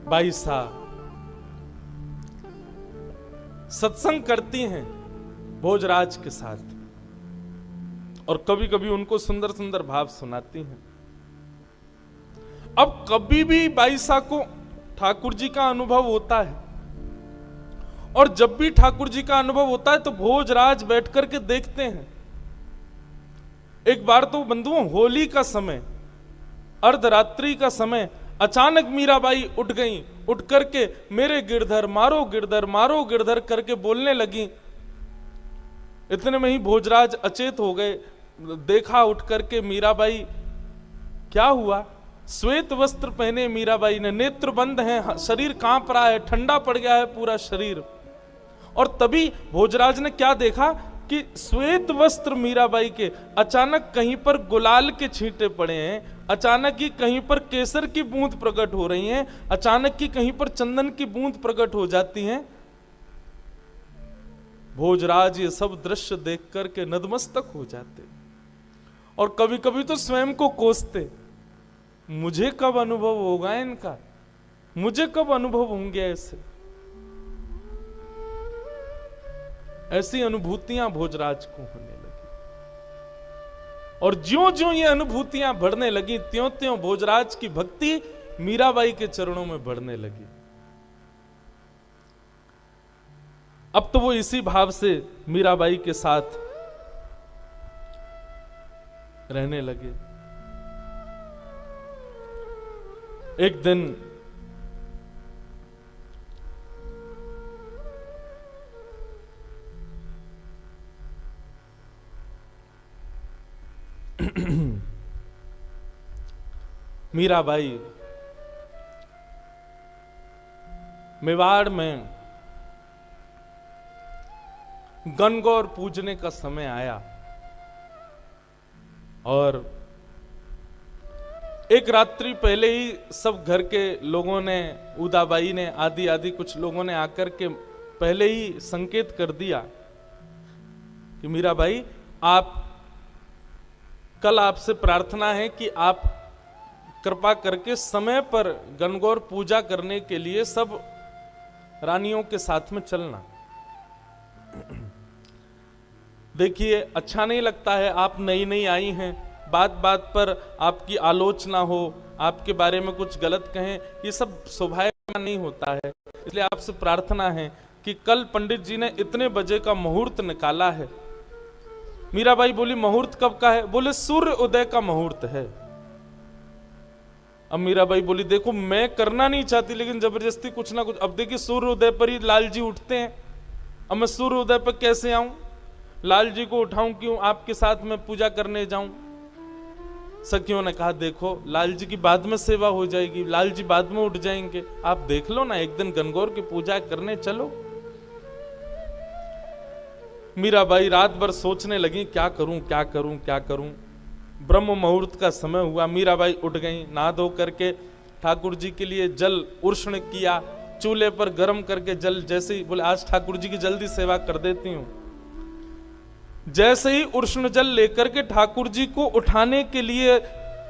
By साहब सत्संग करती हैं भोजराज के साथ और कभी कभी उनको सुंदर सुंदर भाव सुनाती हैं। अब कभी भी बाईसा को ठाकुर जी का अनुभव होता है और जब भी ठाकुर जी का अनुभव होता है तो भोजराज बैठ करके देखते हैं। एक बार तो बंधुओं होली का समय, अर्धरात्रि का समय, अचानक मीराबाई उठ गई, उठ करके मेरे गिरधर मारो गिरधर मारो गिरधर करके बोलने लगी। इतने में ही भोजराज अचेत हो गए। देखा उठ करके मीराबाई, क्या हुआ? श्वेत वस्त्र पहने मीराबाई ने, नेत्र बंद हैं, शरीर कांप रहा है, ठंडा पड़ गया है पूरा शरीर। और तभी भोजराज ने क्या देखा कि श्वेत वस्त्र मीराबाई के अचानक कहीं पर गुलाल के छींटे पड़े हैं, अचानक ही कहीं पर केसर की बूंद प्रकट हो रही हैं, अचानक ही कहीं पर चंदन की बूंद प्रकट हो जाती हैं। भोजराज ये सब दृश्य देख करके नतमस्तक हो जाते और कभी कभी तो स्वयं को कोसते, मुझे कब अनुभव होगा इनका, मुझे कब अनुभव होंगे ऐसे। ऐसी अनुभूतियां भोजराज को होने लगी और ज्यों ज्यों ये अनुभूतियां बढ़ने लगी त्यों त्यों भोजराज की भक्ति मीराबाई के चरणों में बढ़ने लगी। अब तो वो इसी भाव से मीराबाई के साथ रहने लगे। एक दिन मीराबाई मेवाड़ में गणगौर पूजने का समय आया और एक रात्रि पहले ही सब घर के लोगों ने, उदाबाई ने, आदि आदि कुछ लोगों ने आकर के पहले ही संकेत कर दिया कि मीराबाई, आप कल आपसे प्रार्थना है कि आप कृपा करके समय पर गणगौर पूजा करने के लिए सब रानियों के साथ में चलना। देखिए, अच्छा नहीं लगता है, आप नई नई आई हैं, बात बात पर आपकी आलोचना हो, आपके बारे में कुछ गलत कहें, ये सब शोभायमान नहीं होता है। इसलिए आपसे प्रार्थना है कि कल पंडित जी ने इतने बजे का मुहूर्त निकाला है। मीराबाई बोली, मुहूर्त कब का है? बोले सूर्य उदय का मुहूर्त है। अब मीराबाई बोली, देखो मैं करना नहीं चाहती लेकिन जबरदस्ती कुछ ना कुछ। अब देखिए, सूर्य उदय पर ही लाल जी उठते हैं, अब मैं सूर्य उदय पर कैसे आऊं? लाल जी को उठाऊं क्यों? आपके साथ में पूजा करने जाऊं? सखियों ने कहा, देखो लाल जी की बाद में सेवा हो जाएगी, लाल जी बाद में उठ जाएंगे, आप देख लो ना, एक दिन गणगौर की पूजा करने चलो। मीराबाई रात भर सोचने लगी, क्या करूं क्या करूं क्या करूं। ब्रह्म मुहूर्त का समय हुआ, मीराबाई उठ गई, नहा धो करके ठाकुर जी के लिए जल उष्ण किया, चूल्हे पर गर्म करके जल, जैसे ही बोले आज ठाकुर जी की जल्दी सेवा कर देती हूं। जैसे ही उष्ण जल लेकर के ठाकुर जी को उठाने के लिए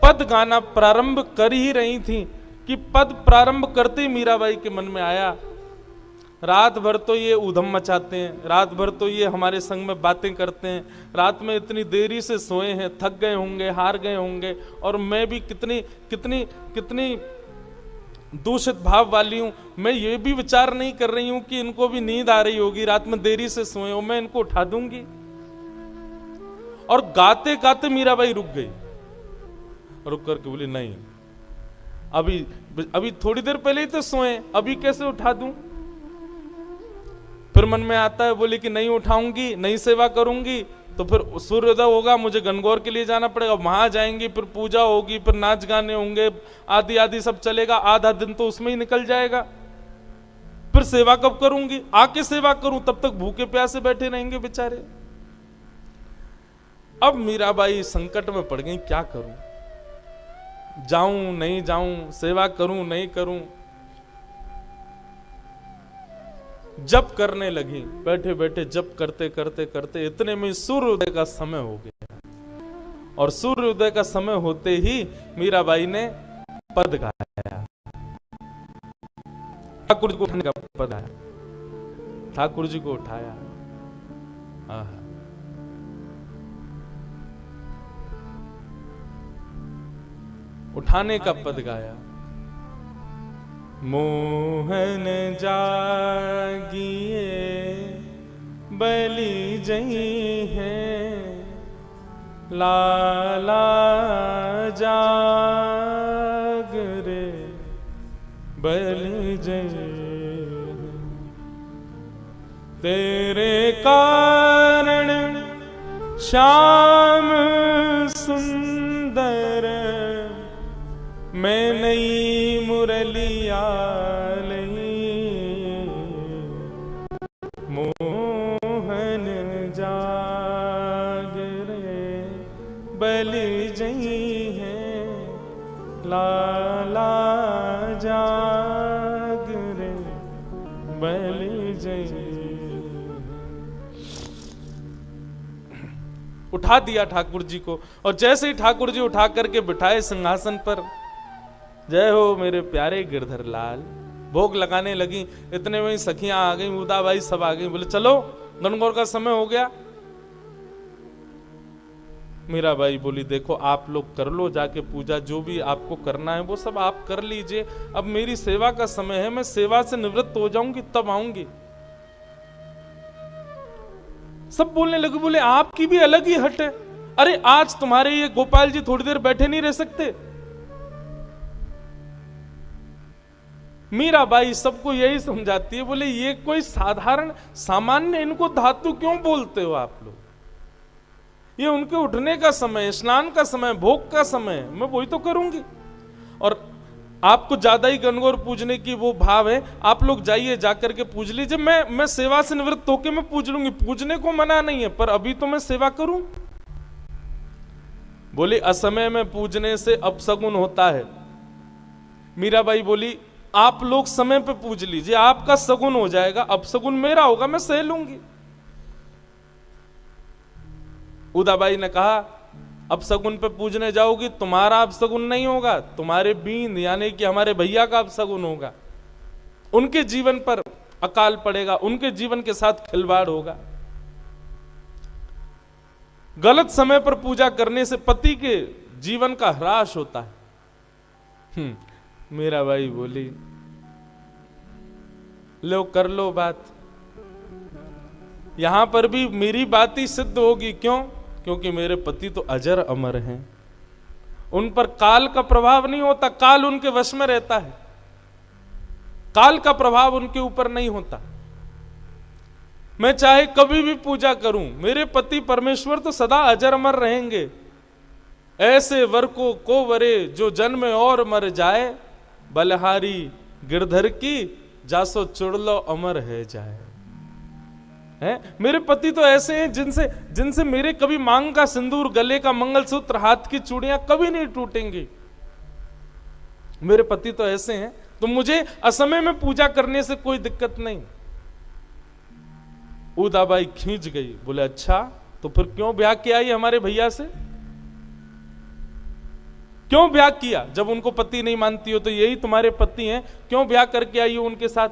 पद गाना प्रारंभ कर ही रही थी कि पद प्रारंभ करते ही मीराबाई के मन में आया, रात भर तो ये ऊधम मचाते हैं, रात भर तो ये हमारे संग में बातें करते हैं, रात में इतनी देरी से सोए हैं, थक गए होंगे, हार गए होंगे, और मैं भी कितनी कितनी कितनी दूषित भाव वाली हूं। मैं ये भी विचार नहीं कर रही हूं कि इनको भी नींद आ रही होगी, रात में देरी से सोए हो, मैं इनको उठा दूंगी। और गाते गाते मीराबाई रुक गई, रुक करके बोली, नहीं अभी अभी थोड़ी देर पहले ही तो सोए, अभी कैसे उठा दूं? फिर मन में आता है, बोली कि नहीं उठाऊंगी, नहीं सेवा करूंगी तो फिर सूर्योदय होगा, मुझे गणगौर के लिए जाना पड़ेगा, वहां जाएंगी, फिर पूजा होगी, फिर नाच गाने होंगे, आदि आदि सब चलेगा, आधा दिन तो उसमें ही निकल जाएगा। फिर सेवा कब करूंगी? आके सेवा करूं, तब तक भूखे प्यासे बैठे रहेंगे बेचारे। अब मीराबाई संकट में पड़ गई, क्या करूं, जाऊं नहीं जाऊं, सेवा करूं नहीं करूं। जप करने लगी, बैठे बैठे जप करते करते करते इतने में सूर्योदय का समय हो गया, और सूर्योदय का समय होते ही मीराबाई ने पद गाया, ठाकुर जी को उठाने का पद आया, ठाकुर जी को उठाया। उठाने का पद गाया। मोहन जागिए बलि जई है, लाला जाग रे बलि जई, तेरे कारण श्याम सुंदर मैं नई मुरलिया लई, मोहन जाग रे बलि जई है, लाला जाग रे बलि जई। उठा दिया ठाकुर जी को, और जैसे ही ठाकुर जी उठा करके बिठाए सिंहासन पर, जय हो मेरे प्यारे गिरधर लाल, भोग लगाने लगी। इतने में सखियां आ गई, उदाबाई सब आ गई, बोले चलो गणगौर का समय हो गया। मीराबाई बोली देखो आप लोग कर लो जाके पूजा, जो भी आपको करना है वो सब आप कर लीजिए, अब मेरी सेवा का समय है, मैं सेवा से निवृत्त हो जाऊंगी तब आऊंगी। सब बोलने लगे, बोले आपकी भी अलग ही हट है, अरे आज तुम्हारे ये गोपाल जी थोड़ी देर बैठे नहीं रह सकते। मीराबाई सबको यही समझाती है, बोले ये कोई साधारण सामान्य इनको धातु क्यों बोलते हो आप लोग, ये उनके उठने का समय, स्नान का समय, भोग का समय, मैं वही तो करूंगी। और आपको ज्यादा ही गणगौर पूजने की वो भाव है, आप लोग जाइए जाकर के पूज लीजिए, मैं सेवा से निवृत्त होकर मैं पूज लूंगी, पूजने को मना नहीं है, पर अभी तो मैं सेवा करूं। बोली असमय में पूजने से अपशगुन होता है। मीराबाई बोली आप लोग समय पे पूज लीजिए, आपका सगुन हो जाएगा, अपशगुन मेरा होगा, मैं सह लूंगी। उदाबाई ने कहा अपशगुन पे पूजने जाओगी, तुम्हारा अपशगुन नहीं होगा, तुम्हारे बींद यानी कि हमारे भैया का अपशगुन होगा, उनके जीवन पर अकाल पड़ेगा, उनके जीवन के साथ खिलवाड़ होगा। गलत समय पर पूजा करने से पति के जीवन का ह्रास होता है। मीराबाई बोली लो कर लो बात, यहां पर भी मेरी बात ही सिद्ध होगी। क्यों? क्योंकि मेरे पति तो अजर अमर हैं, उन पर काल का प्रभाव नहीं होता, काल उनके वश में रहता है, काल का प्रभाव उनके ऊपर नहीं होता। मैं चाहे कभी भी पूजा करूं, मेरे पति परमेश्वर तो सदा अजर अमर रहेंगे। ऐसे वर को वरे जो जन्म और मर जाए, बलहारी गिरधर की जासो चुड़लो अमर है जाए। है? मेरे पति तो ऐसे हैं जिनसे मेरे कभी मांग का सिंदूर, गले का मंगलसूत्र, हाथ की चूड़ियां कभी नहीं टूटेंगी। मेरे पति तो ऐसे हैं, तो मुझे असमय में पूजा करने से कोई दिक्कत नहीं। उदाबाई खींच गई, बोले अच्छा तो फिर क्यों ब्याह किया ये हमारे भैया से, क्यों ब्याह किया? जब उनको पति नहीं मानती हो तो यही तुम्हारे पति हैं, क्यों ब्याह करके आई हो उनके साथ?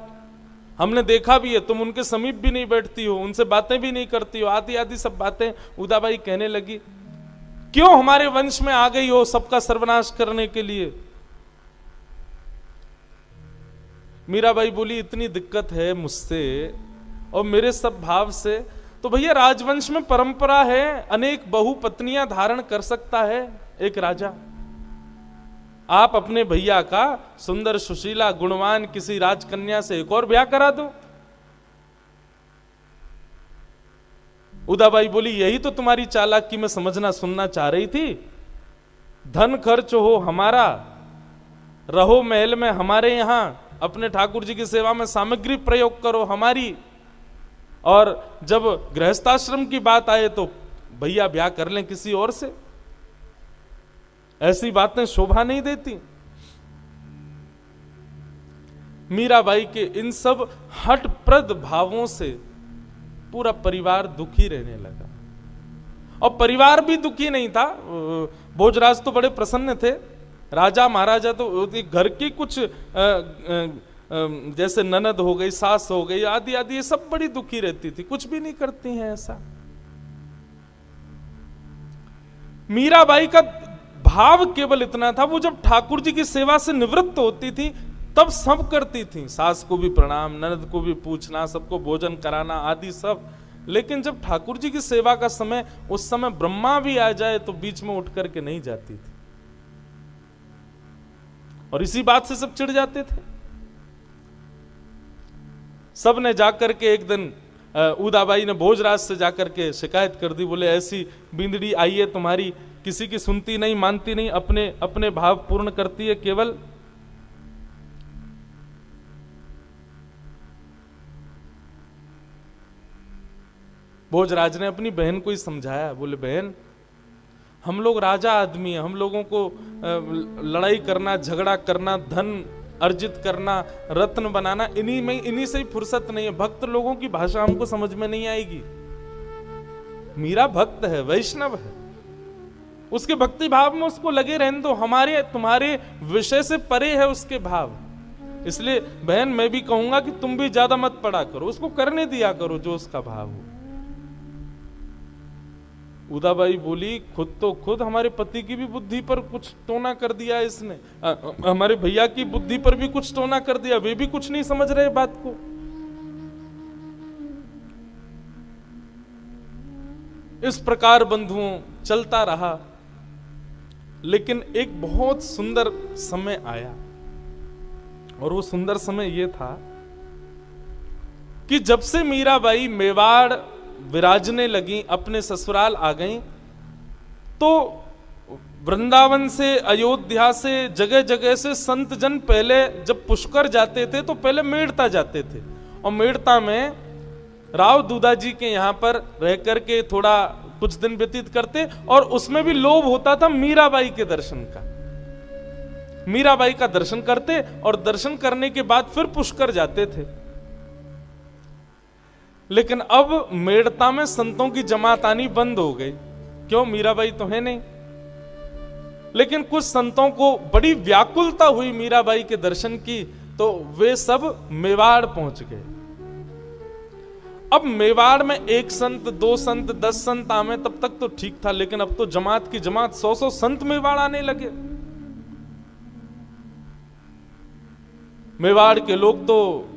हमने देखा भी है, तुम उनके समीप भी नहीं बैठती हो, उनसे बातें भी नहीं करती हो, आदि आदि सब बातें उदाबाई कहने लगी। क्यों हमारे वंश में आ गई हो सबका सर्वनाश करने के लिए? मीराबाई बोली इतनी दिक्कत है मुझसे और मेरे सब भाव से, तो भैया राजवंश में परंपरा है, अनेक बहु पत्नियां धारण कर सकता है एक राजा। आप अपने भैया का सुंदर सुशीला गुणवान किसी राजकन्या से एक और ब्याह करा दो। उदाबाई बोली यही तो तुम्हारी चालाकी में समझना सुनना चाह रही थी। धन खर्च हो हमारा, रहो महल में हमारे यहां, अपने ठाकुर जी की सेवा में सामग्री प्रयोग करो हमारी, और जब गृहस्थाश्रम की बात आए तो भैया ब्याह कर लें किसी और से। ऐसी बातें शोभा नहीं देती। मीराबाई के इन सब हठप्रद भावों से पूरा परिवार दुखी रहने लगा, और परिवार भी दुखी नहीं था। भोजराज तो बड़े प्रसन्न थे, राजा महाराजा तो घर की कुछ जैसे ननद हो गई, सास हो गई, आदि आदि, ये सब बड़ी दुखी रहती थी, कुछ भी नहीं करती हैं ऐसा। मीराबाई का भाव केवल इतना था, वो जब ठाकुर जी की सेवा से निवृत्त होती थी तब सब करती थी, सास को भी प्रणाम, ननद को भी पूछना, सबको भोजन कराना आदि सब। लेकिन जब ठाकुर जी की सेवा का समय, उस समय ब्रह्मा भी आ जाए तो बीच में उठ करके नहीं जाती थी, और इसी बात से सब चिढ़ जाते थे। सब ने जाकर के एक दिन उदाबाई ने भोजराज से जाकर के शिकायत कर दी, बोले ऐसी बिंदड़ी आई है तुम्हारी, किसी की सुनती नहीं, मानती नहीं, अपने अपने भाव पूर्ण करती है केवल। भोजराज ने अपनी बहन को ही समझाया, बोले बहन हम लोग राजा आदमी हैं, हम लोगों को लड़ाई करना, झगड़ा करना, धन अर्जित करना, रत्न बनाना, इन्हीं से ही फुर्सत नहीं है। भक्त लोगों की भाषा हमको समझ में नहीं आएगी। मीरा भक्त है, वैष्णव है, उसके भक्ति भाव में उसको लगे रहने दो, हमारे तुम्हारे विषय से परे है उसके भाव। इसलिए बहन मैं भी कहूंगा कि तुम भी ज्यादा मत पड़ा करो, उसको करने दिया करो जो उसका भाव हो। उदाबाई बोली खुद हमारे पति की भी बुद्धि पर कुछ टोना कर दिया इसने, हमारे भैया की बुद्धि पर भी कुछ टोना कर दिया, वे भी कुछ नहीं समझ रहे बात को। इस प्रकार बंधुओं चलता रहा, लेकिन एक बहुत सुंदर समय आया, और वो सुंदर समय ये था कि जब से मीराबाई मेवाड़ विराजने लगी, अपने ससुराल आ गईं, तो वृंदावन से, अयोध्या से, जगह जगह से संत जन पहले जब पुष्कर जाते थे तो पहले मेड़ता जाते थे, और मेड़ता में राव दूधा जी के यहाँ पर रह करके थोड़ा कुछ दिन व्यतीत करते, और उसमें भी लोभ होता था मीराबाई के दर्शन का। मीराबाई का दर्शन करते और दर्शन करने के बाद फिर पुष्कर जाते थे। लेकिन अब मेड़ता में संतों की जमात आनी बंद हो गई, क्यों? मीराबाई तो है नहीं। लेकिन कुछ संतों को बड़ी व्याकुलता हुई मीराबाई के दर्शन की, तो वे सब मेवाड़ पहुंच गए। अब मेवाड़ में एक संत, दो संत, 10 संत आवे तब तक तो ठीक था, लेकिन अब तो जमात की जमात 100-100 संत मेवाड़ आने लगे। मेवाड़ के लोग तो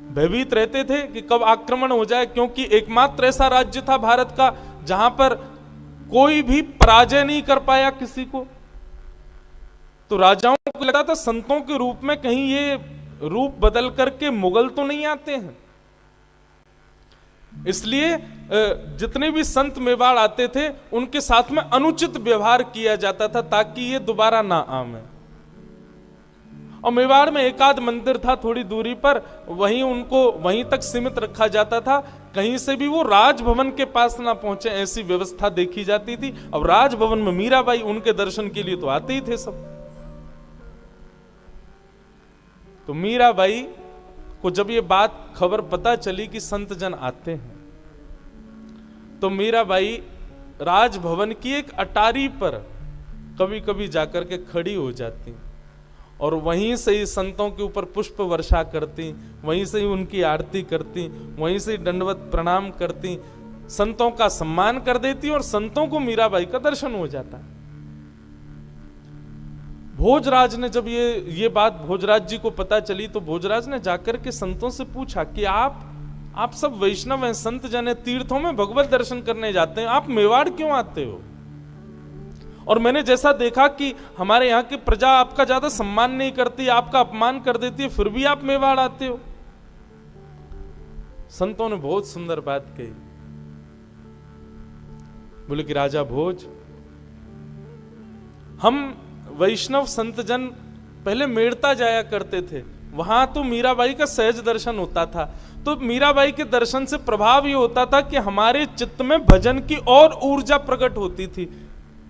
भयभीत रहते थे कि कब आक्रमण हो जाए, क्योंकि एकमात्र ऐसा राज्य था भारत का जहां पर कोई भी पराजय नहीं कर पाया किसी को। तो राजाओं को लगता था संतों के रूप में कहीं ये रूप बदल करके मुगल तो नहीं आते हैं। इसलिए जितने भी संत मेवाड़ आते थे उनके साथ में अनुचित व्यवहार किया जाता था, ताकि ये दोबारा ना आवे। और मेवाड़ में एक आध मंदिर था थोड़ी दूरी पर, वहीं उनको वहीं तक सीमित रखा जाता था, कहीं से भी वो राजभवन के पास ना पहुंचे, ऐसी व्यवस्था देखी जाती थी। अब राजभवन में मीराबाई, उनके दर्शन के लिए तो आते ही थे सब। तो मीराबाई को जब ये बात खबर पता चली कि संत जन आते हैं, तो मीराबाई राजभवन की एक अटारी पर कभी कभी जाकर के खड़ी हो जाती और वहीं से ही संतों के ऊपर पुष्प वर्षा करती, वहीं से ही उनकी आरती करती, वहीं से ही दंडवत प्रणाम करती, संतों का सम्मान कर देती और संतों को मीराबाई का दर्शन हो जाता। भोजराज ने जब ये बात भोजराज जी को पता चली, तो भोजराज ने जाकर के संतों से पूछा कि आप सब वैष्णव हैं, संत जन हैं, तीर्थों में भगवत दर्शन करने जाते हैं, आप मेवाड़ क्यों आते हो? और मैंने जैसा देखा कि हमारे यहाँ की प्रजा आपका ज्यादा सम्मान नहीं करती, आपका अपमान कर देती है, फिर भी आप मेवाड़ आते हो। संतों ने बहुत सुंदर बात कही, बोले कि राजा भोज, हम वैष्णव संत जन पहले मेड़ता जाया करते थे, वहां तो मीराबाई का सहज दर्शन होता था। तो मीराबाई के दर्शन से प्रभाव ये होता था कि हमारे चित्त में भजन की और ऊर्जा प्रकट होती थी,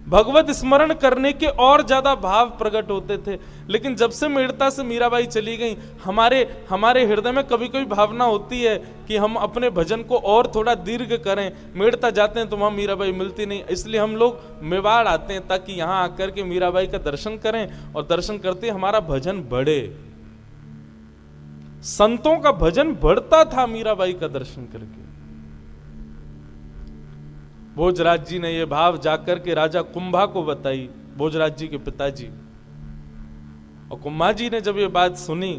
भगवत स्मरण करने के और ज्यादा भाव प्रकट होते थे। लेकिन जब से मेड़ता से मीराबाई चली गई, हमारे हृदय में कभी कभी भावना होती है कि हम अपने भजन को और थोड़ा दीर्घ करें। मेड़ता जाते हैं तो वहां मीराबाई मिलती नहीं, इसलिए हम लोग मेवाड़ आते हैं ताकि यहाँ आकर के मीराबाई का दर्शन करें और दर्शन करते हमारा भजन बढ़े। संतों का भजन बढ़ता था मीराबाई का दर्शन करके। भोजराज जी ने यह भाव जाकर के राजा कुंभा को बताई, भोजराज जी के पिताजी। और कुंभा जी ने जब ये बात सुनी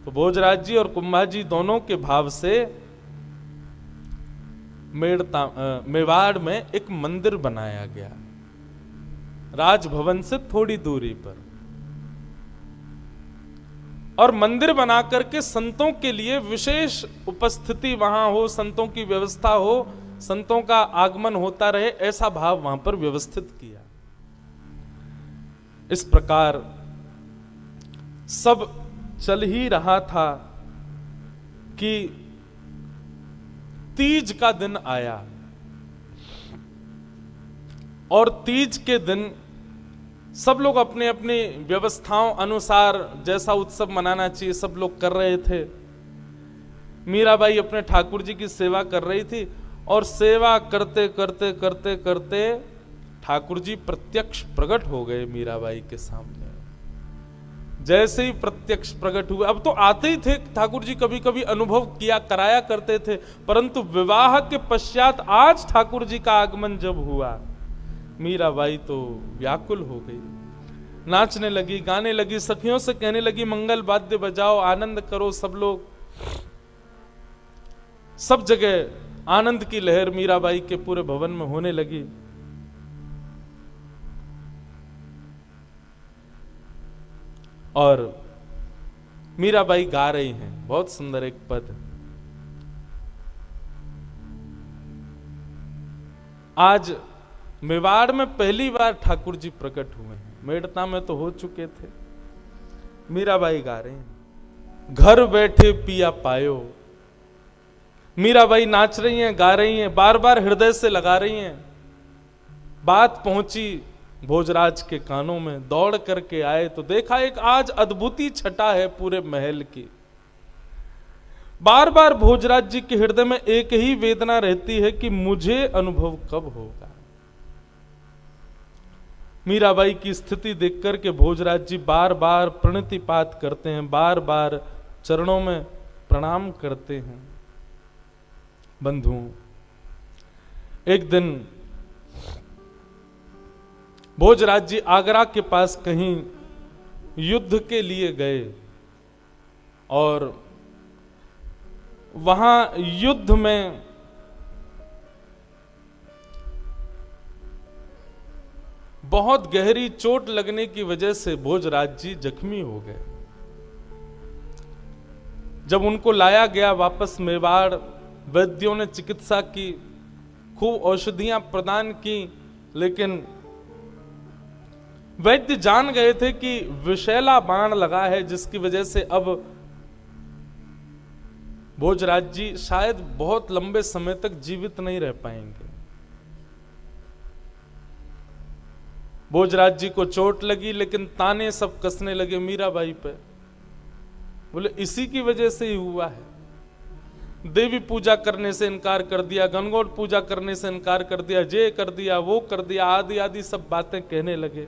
तो भोजराज जी और कुंभा जी दोनों के भाव से मेवाड़ में एक मंदिर बनाया गया, राजभवन से थोड़ी दूरी पर। और मंदिर बना करके संतों के लिए विशेष उपस्थिति वहां हो, संतों की व्यवस्था हो, संतों का आगमन होता रहे, ऐसा भाव वहां पर व्यवस्थित किया। इस प्रकार सब चल ही रहा था कि तीज का दिन आया। और तीज के दिन सब लोग अपने अपनी व्यवस्थाओं अनुसार जैसा उत्सव मनाना चाहिए सब लोग कर रहे थे। मीराबाई अपने ठाकुर जी की सेवा कर रही थी और सेवा करते करते करते करते ठाकुर जी प्रत्यक्ष प्रकट हो गए मीराबाई के सामने। जैसे ही प्रत्यक्ष प्रकट हुए, अब तो आते ही थे ठाकुर जी, कभी कभी अनुभव किया कराया करते थे, परंतु विवाह के पश्चात आज ठाकुर जी का आगमन जब हुआ, मीराबाई तो व्याकुल हो गई, नाचने लगी, गाने लगी, सखियों से कहने लगी मंगल वाद्य बजाओ, आनंद करो सब लोग। सब जगह आनंद की लहर मीराबाई के पूरे भवन में होने लगी। और मीराबाई गा रही हैं बहुत सुंदर एक पद। आज मेवाड़ में पहली बार ठाकुर जी प्रकट हुए हैं, मेड़ता में तो हो चुके थे। मीराबाई गा रहे हैं, घर बैठे पिया पायो। मीराबाई नाच रही हैं, गा रही हैं, बार बार हृदय से लगा रही हैं। बात पहुंची भोजराज के कानों में, दौड़ करके आए तो देखा एक आज अद्भुती छटा है पूरे महल की। बार बार भोजराज जी के हृदय में एक ही वेदना रहती है कि मुझे अनुभव कब होगा। मीराबाई की स्थिति देख करके भोजराज जी बार बार प्रणतिपात करते हैं, बार बार चरणों में प्रणाम करते हैं। बंधुओं, एक दिन भोजराज जी आगरा के पास कहीं युद्ध के लिए गए और वहां युद्ध में बहुत गहरी चोट लगने की वजह से भोजराज जी जख्मी हो गए। जब उनको लाया गया वापस मेवाड़, वैद्यों ने चिकित्सा की, खूब औषधियां प्रदान की, लेकिन वैद्य जान गए थे कि विषैला बाण लगा है, जिसकी वजह से अब भोजराज जी शायद बहुत लंबे समय तक जीवित नहीं रह पाएंगे। भोजराज जी को चोट लगी, लेकिन ताने सब कसने लगे मीराबाई पे। बोले इसी की वजह से ही हुआ है, देवी पूजा करने से इनकार कर दिया, गणगौर पूजा करने से इनकार कर दिया, ये कर दिया, वो कर दिया, आदि आदि सब बातें कहने लगे।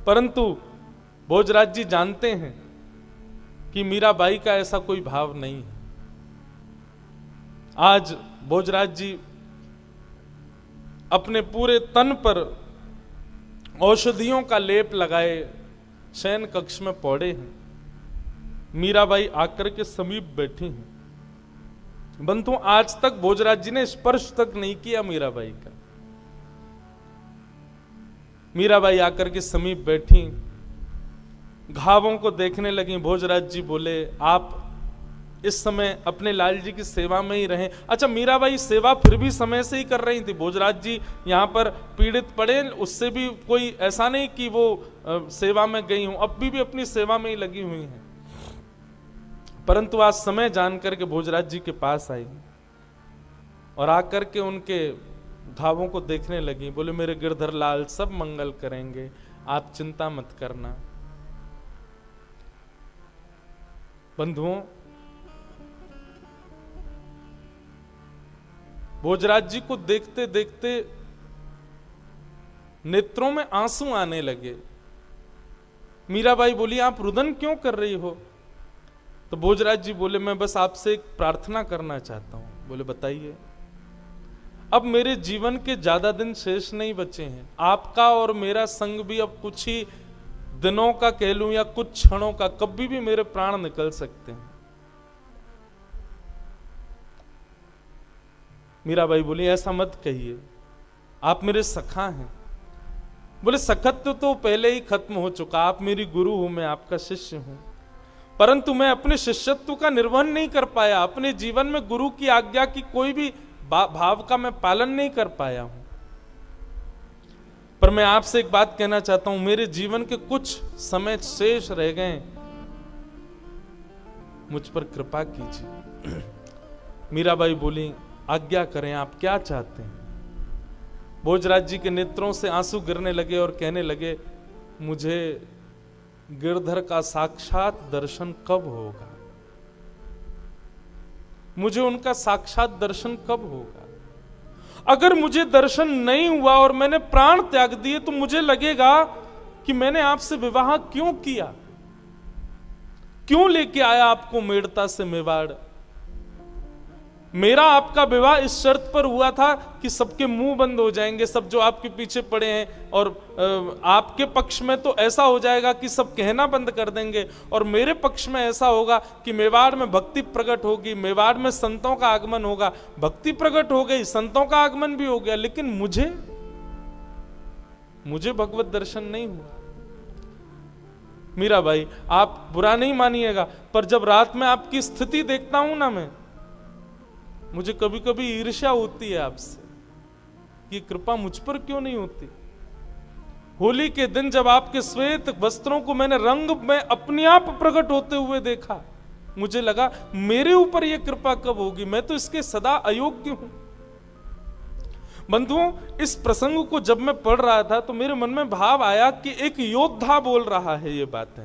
परंतु भोजराज जी जानते हैं कि मीराबाई का ऐसा कोई भाव नहीं है। आज भोजराज जी अपने पूरे तन पर औषधियों का लेप लगाए शयन कक्ष में पौड़े हैं। मीराबाई आकर के समीप बैठी हैं। बंधु, आज तक भोजराज जी ने स्पर्श तक नहीं किया मीराबाई का। मीराबाई आकर के समीप बैठी, घावों को देखने लगी। भोजराज जी बोले आप इस समय अपने लाल जी की सेवा में ही रहें। अच्छा, मीराबाई सेवा फिर भी समय से ही कर रही थी। भोजराज जी यहाँ पर पीड़ित पड़े, उससे भी कोई ऐसा नहीं कि वो सेवा में गई हूं, अब भी अपनी सेवा में ही लगी हुई हैं। परंतु आज समय जान करके भोजराज जी के पास आई और आकर के उनके घावों को देखने लगी। बोले मेरे गिरधर लाल सब मंगल करेंगे, आप चिंता मत करना। बंधुओं, भोजराज जी को देखते देखते नेत्रों में आंसू आने लगे। मीराबाई बोली आप रुदन क्यों कर रही हो? तो भोजराज जी बोले मैं बस आपसे एक प्रार्थना करना चाहता हूं। बोले बताइए। अब मेरे जीवन के ज्यादा दिन शेष नहीं बचे हैं, आपका और मेरा संग भी अब कुछ ही दिनों का कह लूं या कुछ क्षणों का, कभी भी मेरे प्राण निकल सकते हैं। मीराबाई बोली ऐसा मत कहिए, आप मेरे सखा हैं। बोले सखत्व तो पहले ही खत्म हो चुका, आप मेरी गुरु हो, मैं आपका शिष्य हूं, परंतु मैं अपने शिष्यत्व का निर्वहन नहीं कर पाया, अपने जीवन में गुरु की आज्ञा की कोई भी भाव का मैं पालन नहीं कर पाया हूं। पर मैं आपसे एक बात कहना चाहता हूं, मेरे जीवन के कुछ समय शेष रह गए, मुझ पर कृपा कीजिए। मीराबाई बोली आज्ञा करें, आप क्या चाहते हैं। भोजराज जी के नेत्रों से आंसू गिरने लगे और कहने लगे मुझे गिरधर का साक्षात दर्शन कब होगा, मुझे उनका साक्षात दर्शन कब होगा। अगर मुझे दर्शन नहीं हुआ और मैंने प्राण त्याग दिए तो मुझे लगेगा कि मैंने आपसे विवाह क्यों किया, क्यों लेके आया आपको मेड़ता से मेवाड़। मेरा आपका विवाह इस शर्त पर हुआ था कि सबके मुंह बंद हो जाएंगे, सब जो आपके पीछे पड़े हैं, और आपके पक्ष में तो ऐसा हो जाएगा कि सब कहना बंद कर देंगे, और मेरे पक्ष में ऐसा होगा कि मेवाड़ में भक्ति प्रकट होगी, मेवाड़ में संतों का आगमन होगा। भक्ति प्रकट हो गई, संतों का आगमन भी हो गया, लेकिन मुझे भगवत दर्शन नहीं हुआ। मीराबाई आप बुरा नहीं मानिएगा, पर जब रात में आपकी स्थिति देखता हूं ना, मैं मुझे कभी कभी ईर्ष्या होती है आपसे कि कृपा मुझ पर क्यों नहीं होती। होली के दिन जब आपके श्वेत वस्त्रों को मैंने रंग में अपने आप प्रकट होते हुए देखा, मुझे लगा मेरे ऊपर यह कृपा कब होगी, मैं तो इसके सदा अयोग्य हूं। बंधुओं, इस प्रसंग को जब मैं पढ़ रहा था तो मेरे मन में भाव आया कि एक योद्धा बोल रहा है ये बातें,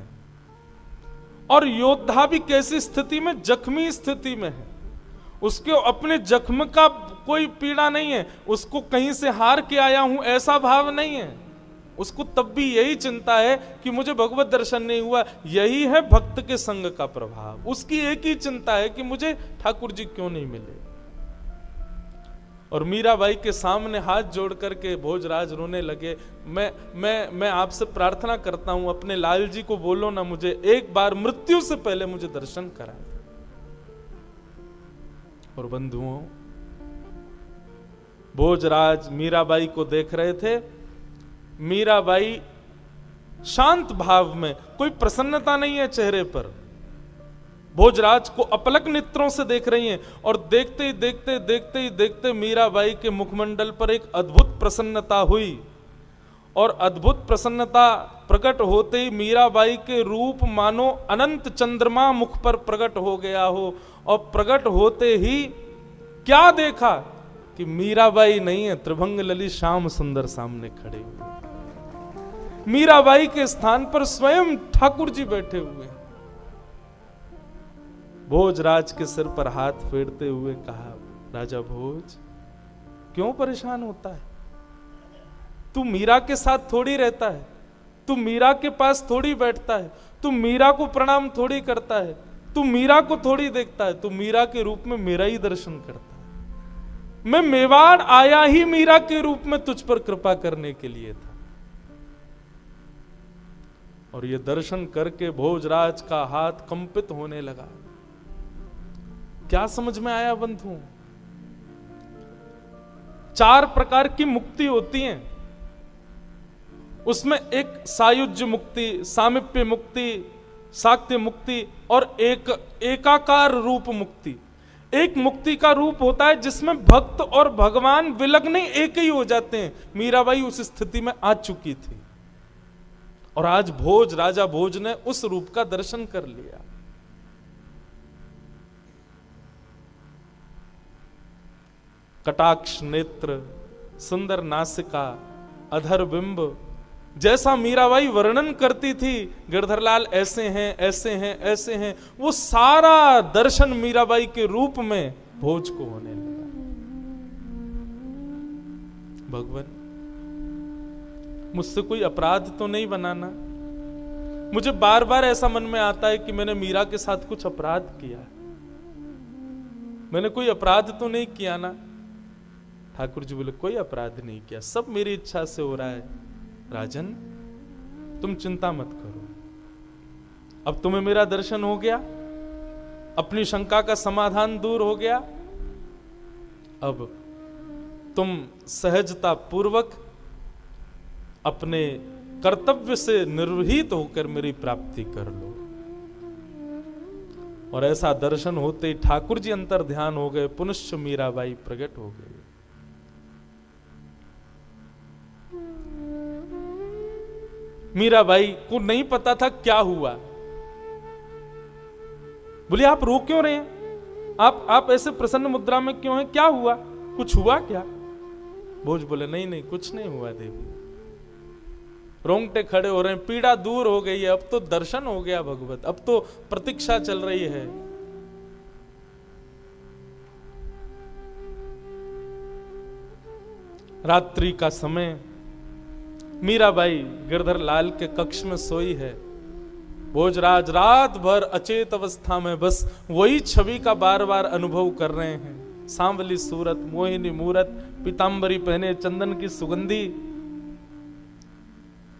और योद्धा भी कैसी स्थिति में, जख्मी स्थिति में है। उसके अपने जख्म का कोई पीड़ा नहीं है, उसको कहीं से हार के आया हूं ऐसा भाव नहीं है, उसको तब भी यही चिंता है कि मुझे भगवत दर्शन नहीं हुआ। यही है भक्त के संग का प्रभाव, उसकी एक ही चिंता है कि मुझे ठाकुर जी क्यों नहीं मिले। और मीराबाई के सामने हाथ जोड़ करके भोजराज रोने लगे। मैं आपसे प्रार्थना करता हूं, अपने लाल जी को बोलो ना, मुझे एक बार मृत्यु से पहले मुझे दर्शन कराए। और बंधुओं, भोजराज मीराबाई को देख रहे थे। मीराबाई शांत भाव में, कोई प्रसन्नता नहीं है चेहरे पर, भोजराज को अपलक नेत्रों से देख रही हैं, और देखते ही देखते मीराबाई के मुखमंडल पर एक अद्भुत प्रसन्नता हुई। और अद्भुत प्रसन्नता प्रकट होते ही मीराबाई के रूप मानो अनंत चंद्रमा मुख पर प्रकट हो गया हो, और प्रकट होते ही क्या देखा कि मीराबाई नहीं है, त्रिभंग ललित श्याम सुंदर सामने खड़े हुए। मीराबाई के स्थान पर स्वयं ठाकुर जी बैठे हुए। भोजराज के सिर पर हाथ फेरते हुए कहा, राजा भोज क्यों परेशान होता है, तू मीरा के साथ थोड़ी रहता है, तू मीरा के पास थोड़ी बैठता है, तू मीरा को प्रणाम थोड़ी करता है, तू मीरा को थोड़ी देखता है, तू मीरा के रूप में मेरा ही दर्शन करता है। मैं मेवाड़ आया ही मीरा के रूप में तुझ पर कृपा करने के लिए था। और ये दर्शन करके भोजराज का हाथ कंपित होने लगा। क्या समझ में आया बंधुओं? 4 प्रकार की मुक्ति होती है, उसमें एक सायुज्य मुक्ति, सामिप्य मुक्ति, साक्त्य मुक्ति और एक एकाकार रूप मुक्ति। एक मुक्ति का रूप होता है जिसमें भक्त और भगवान विलग्न एक ही हो जाते हैं। मीराबाई उस स्थिति में आ चुकी थी, और आज राजा भोज ने उस रूप का दर्शन कर लिया। कटाक्ष नेत्र, सुंदर नासिका, अधर बिंब, जैसा मीराबाई वर्णन करती थी, गिरधरलाल ऐसे हैं, ऐसे हैं, ऐसे हैं, वो सारा दर्शन मीराबाई के रूप में भोज को होने लगा। भगवान, मुझसे कोई अपराध तो नहीं बनाना, मुझे बार बार ऐसा मन में आता है कि मैंने मीरा के साथ कुछ अपराध किया। मैंने कोई अपराध तो नहीं किया ना? ठाकुर जी बोले कोई अपराध नहीं किया, सब मेरी इच्छा से हो रहा है। राजन तुम चिंता मत करो, अब तुम्हें मेरा दर्शन हो गया, अपनी शंका का समाधान दूर हो गया। अब तुम सहजता पूर्वक अपने कर्तव्य से निर्वहित होकर मेरी प्राप्ति कर लो। और ऐसा दर्शन होते ही ठाकुर जी अंतर ध्यान हो गए, पुनश्च मीराबाई प्रकट हो गई। मीराबाई को नहीं पता था क्या हुआ। बोले आप रो क्यों रहे हैं? आप ऐसे प्रसन्न मुद्रा में क्यों हैं? क्या हुआ? कुछ हुआ क्या? भोज बोले नहीं नहीं कुछ नहीं हुआ देवी। रोंगटे खड़े हो रहे हैं, पीड़ा दूर हो गई है, अब तो दर्शन हो गया भगवत, अब तो प्रतीक्षा चल रही है। रात्रि का समय, मीराबाई गिरधर लाल के कक्ष में सोई है। भोजराज रात भर अचेत अवस्था में बस वही छवि का बार बार अनुभव कर रहे हैं। सांवली सूरत, मोहिनी मूरत, पीतांबरी पहने, चंदन की सुगंधी।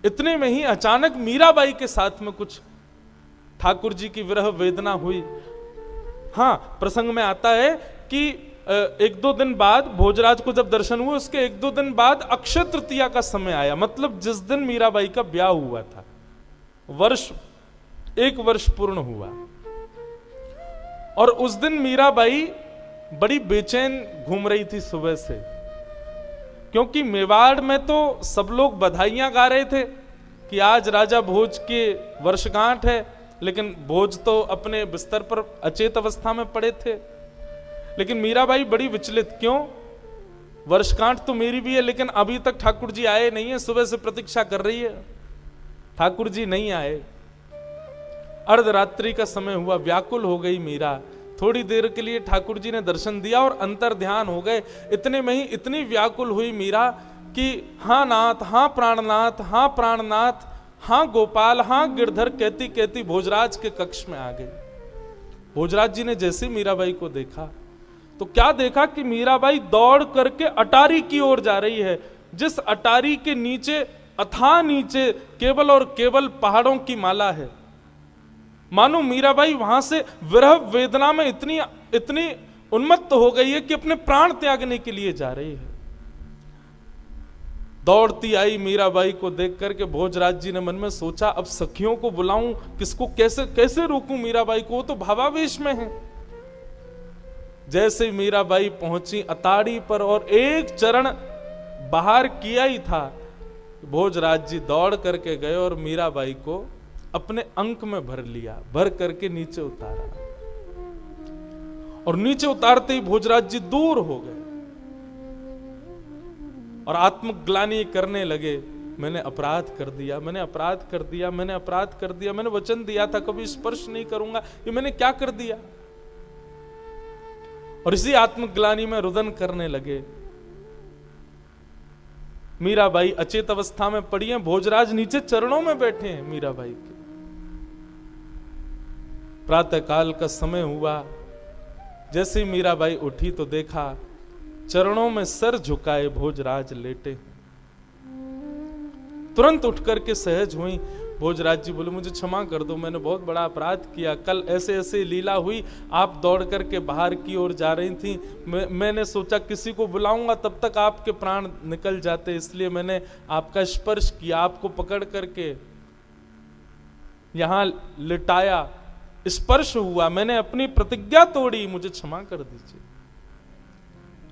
इतने में ही अचानक मीराबाई के साथ में कुछ ठाकुर जी की विरह वेदना हुई। हाँ, प्रसंग में आता है कि एक दो दिन बाद भोजराज को जब दर्शन हुए, उसके एक दो दिन बाद अक्षय तृतीया का समय आया, मतलब जिस दिन मीराबाई का ब्याह हुआ था, एक वर्ष पूर्ण हुआ। और उस दिन मीराबाई बड़ी बेचैन घूम रही थी सुबह से, क्योंकि मेवाड़ में तो सब लोग बधाइयां गा रहे थे कि आज राजा भोज के वर्षगांठ है, लेकिन भोज तो अपने बिस्तर पर अचेत अवस्था में पड़े थे। लेकिन मीराबाई बड़ी विचलित, क्यों? वर्षगांठ तो मेरी भी है, लेकिन अभी तक ठाकुर जी आए नहीं है। सुबह से प्रतीक्षा कर रही है, ठाकुर जी नहीं आए। अर्धरात्रि का समय हुआ, व्याकुल हो गई मीरा। थोड़ी देर के लिए ठाकुर जी ने दर्शन दिया और अंतर ध्यान हो गए। इतने में ही इतनी व्याकुल हुई मीरा कि हाँ नाथ, हाँ प्राणनाथ, हाँ प्राणनाथ, हाँ गोपाल, हाँ गिरधर कहती कहती भोजराज के कक्ष में आ गई। भोजराज जी ने जैसे मीराबाई को देखा तो क्या देखा कि मीराबाई दौड़ करके अटारी की ओर जा रही है, जिस अटारी के नीचे, अथाह नीचे, केवल और केवल पहाड़ों की माला है। मानो मीराबाई वहां से विरह वेदना में इतनी उन्मत्त हो गई है कि अपने प्राण त्यागने के लिए जा रही है। दौड़ती आई मीराबाई को देख करके भोजराज जी ने मन में सोचा, अब सखियों को बुलाऊं, किसको कैसे कैसे रोकूं मीराबाई को, वो तो भावावेश में है। जैसे ही मीराबाई पहुंची अताड़ी पर और एक चरण बाहर किया ही था, भोजराज जी दौड़ करके गए और मीराबाई को अपने अंक में भर लिया, भर करके नीचे उतारा। और नीचे उतारते ही भोजराज जी दूर हो गए और आत्मग्लानि करने लगे, मैंने अपराध कर दिया, मैंने अपराध कर दिया, मैंने अपराध कर दिया, मैंने वचन दिया था कभी स्पर्श नहीं करूंगा, ये मैंने क्या कर दिया। और इसी आत्मग्लानि में रुदन करने लगे। मीराबाई अचेत अवस्था में पड़ी हैं, भोजराज नीचे चरणों में बैठे हैं मीराबाई के। प्रातः काल का समय हुआ, जैसे ही मीराबाई उठी तो देखा चरणों में सर झुकाए भोजराज लेटे। तुरंत उठ करके सहज हुई। भोजराज जी बोले, मुझे क्षमा कर दो, मैंने बहुत बड़ा अपराध किया, कल ऐसे ऐसे लीला हुई, आप दौड़ करके बाहर की ओर जा रही थी, मैंने सोचा किसी को बुलाऊंगा तब तक आपके प्राण निकल जाते, इसलिए मैंने आपका स्पर्श किया, आपको पकड़ करके यहां लिटाया, स्पर्श हुआ, मैंने अपनी प्रतिज्ञा तोड़ी, मुझे क्षमा कर दीजिए।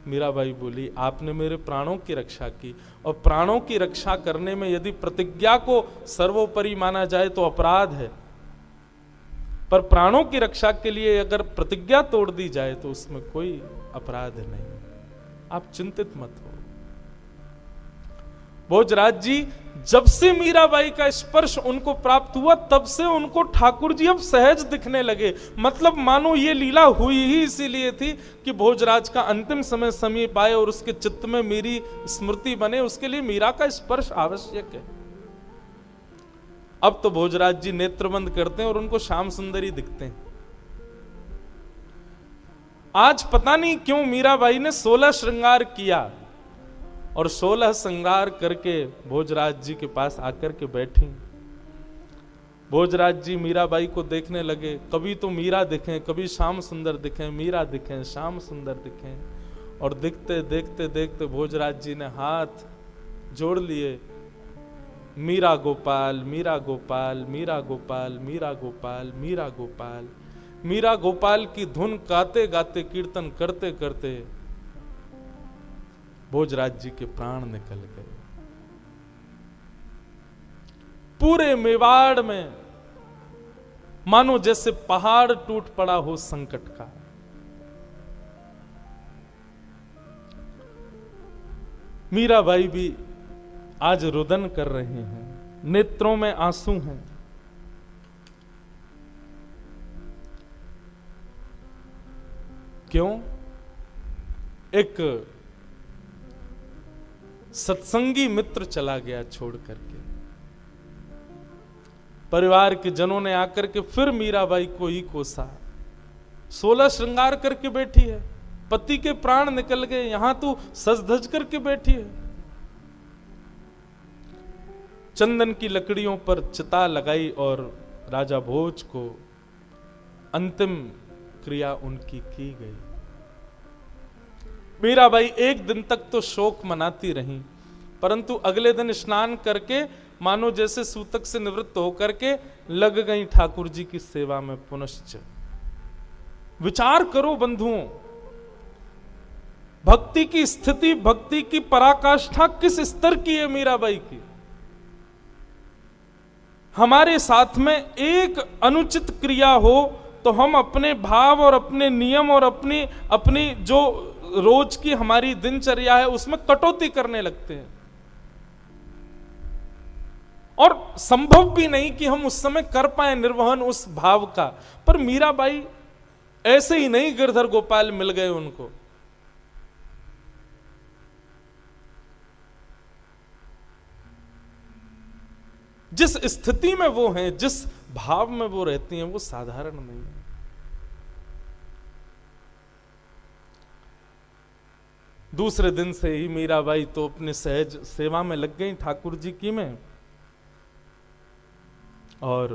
मीराबाई बोली, आपने मेरे प्राणों की रक्षा की, और प्राणों की रक्षा करने में यदि प्रतिज्ञा को सर्वोपरि माना जाए तो अपराध है, पर प्राणों की रक्षा के लिए अगर प्रतिज्ञा तोड़ दी जाए तो उसमें कोई अपराध नहीं, आप चिंतित मत हो। भोजराज जी जब से मीराबाई का स्पर्श उनको प्राप्त हुआ तब से उनको ठाकुर जी अब सहज दिखने लगे। मतलब मानो ये लीला हुई ही इसीलिए थी कि भोजराज का अंतिम समय समीप आए और उसके चित्त में मेरी स्मृति बने, उसके लिए मीरा का स्पर्श आवश्यक है। अब तो भोजराज जी नेत्र बंद करते हैं और उनको श्याम सुंदरी दिखते हैं। आज पता नहीं क्यों मीराबाई ने 16 श्रृंगार किया और 16 श्रृंगार करके भोजराज जी के पास आकर के बैठी। भोजराज जी मीराबाई को देखने लगे, कभी तो मीरा दिखें, कभी श्याम सुंदर दिखें, मीरा दिखें, श्याम सुंदर दिखें। और दिखते देखते देखते भोजराज जी ने हाथ जोड़ लिए, मीरा गोपाल, मीरा गोपाल, मीरा गोपाल, मीरा गोपाल, मीरा गोपाल। मीरा गोपाल की धुन गाते गाते, कीर्तन करते करते भोजराज जी के प्राण निकल गए। पूरे मेवाड़ में मानो जैसे पहाड़ टूट पड़ा हो संकट का। मीराबाई भी आज रुदन कर रहे हैं, नेत्रों में आंसू हैं। क्यों? एक सत्संगी मित्र चला गया छोड़ करके। परिवार के जनों ने आकर के फिर मीराबाई को ही कोसा। 16 श्रृंगार करके बैठी है, पति के प्राण निकल गए, यहां तू सज धज करके बैठी है। चंदन की लकड़ियों पर चिता लगाई और राजा भोज को अंतिम क्रिया उनकी की गई। मीराबाई एक दिन तक तो शोक मनाती रही, परंतु अगले दिन स्नान करके मानो जैसे सूतक से निवृत्त होकर के लग गई ठाकुर जी की सेवा में पुनश्च। विचार करो बंधुओं, भक्ति की स्थिति, भक्ति की पराकाष्ठा किस स्तर की है मीराबाई की। हमारे साथ में एक अनुचित क्रिया हो तो हम अपने भाव और अपने नियम और अपनी जो रोज की हमारी दिनचर्या है उसमें कटौती करने लगते हैं, और संभव भी नहीं कि हम उस समय कर पाए निर्वहन उस भाव का। पर मीराबाई ऐसे ही नहीं गिरधर गोपाल मिल गए उनको। जिस स्थिति में वो हैं, जिस भाव में वो रहती हैं, वो साधारण नहीं है। दूसरे दिन से ही मीराबाई तो अपने सहज सेवा में लग गई ठाकुर जी की में। और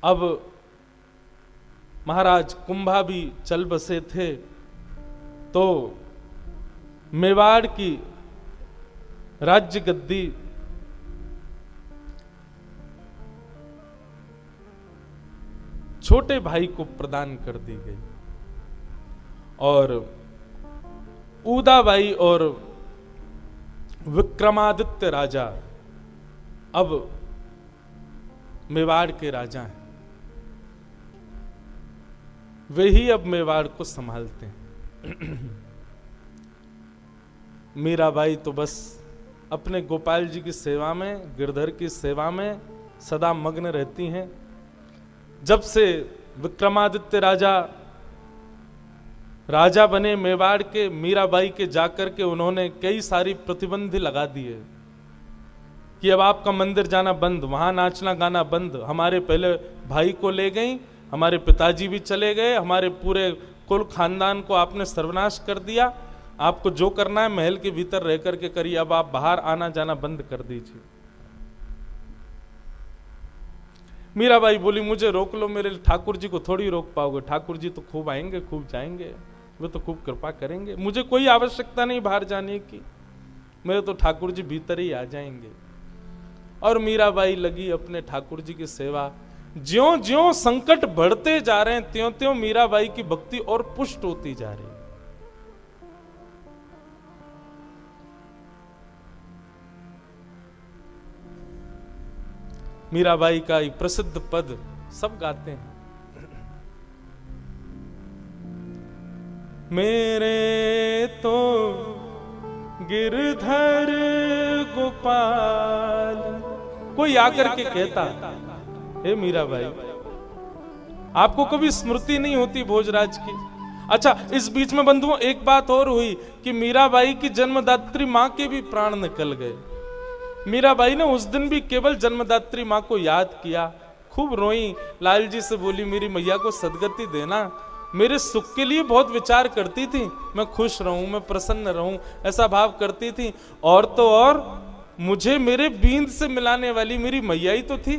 अब महाराज कुंभा भी चल बसे थे, तो मेवाड़ की राज्य गद्दी छोटे भाई को प्रदान कर दी गई और उदाबाई और विक्रमादित्य राजा अब मेवाड़ के राजा हैं। वे ही अब मेवाड़ को संभालते हैं। मीराबाई तो बस अपने गोपाल जी की सेवा में, गिरधर की सेवा में सदा मग्न रहती हैं। जब से विक्रमादित्य राजा बने मेवाड़ के, मीराबाई के जाकर के उन्होंने कई सारी प्रतिबंध लगा दिए कि अब आपका मंदिर जाना बंद, वहां नाचना गाना बंद। हमारे पहले भाई को ले गई, हमारे पिताजी भी चले गए, हमारे पूरे कुल खानदान को आपने सर्वनाश कर दिया। आपको जो करना है महल के भीतर रह करके करिए, अब आप बाहर आना जाना बंद कर दीजिए। मीराबाई बोली, मुझे रोक लो, मेरे ठाकुर जी को थोड़ी रोक पाओगे। ठाकुर जी तो खूब आएंगे, खूब जाएंगे, वे तो खूब कृपा करेंगे, मुझे कोई आवश्यकता नहीं बाहर जाने की, मेरे तो ठाकुर जी भीतर ही आ जाएंगे। और मीराबाई लगी अपने ठाकुर जी की सेवा। ज्यों ज्यों संकट बढ़ते जा रहे हैं, त्यों त्यों मीराबाई की भक्ति और पुष्ट होती जा रही है। मीराबाई का एक प्रसिद्ध पद सब गाते हैं, मेरे तो गिरधर गोपाल। कोई आकर के कहता, हे मीराबाई, आपको कभी स्मृति नहीं होती भोजराज की? अच्छा, इस बीच में बंधुओं एक बात और हुई कि मीराबाई की जन्मदात्री मां के भी प्राण निकल गए। मीराबाई ने उस दिन भी केवल जन्मदात्री माँ को याद किया, खूब रोई, लाल जी से बोली मेरी मैया को सदगति देना, मेरे सुख के लिए बहुत विचार करती थी, मैं खुश रहूं, मैं प्रसन्न रहूं, ऐसा भाव करती थी। और तो और मुझे मेरे बींद से मिलाने वाली मेरी मैया ही तो थी,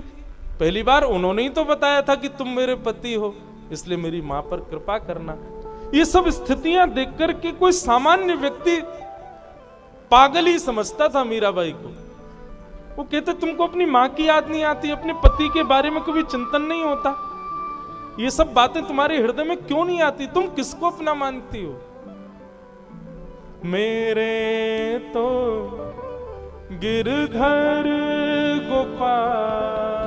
पहली बार उन्होंने ही तो बताया था कि तुम मेरे पति हो, इसलिए मेरी मां पर कृपा करना। ये सब स्थितियां देख करके कोई सामान्य व्यक्ति पागल ही समझता था मीराबाई को। वो कहते तुमको अपनी मां की याद नहीं आती, अपने पति के बारे में कभी चिंतन नहीं होता, ये सब बातें तुम्हारे हृदय में क्यों नहीं आती, तुम किसको अपना मानती हो? मेरे तो गिरधर गोपाल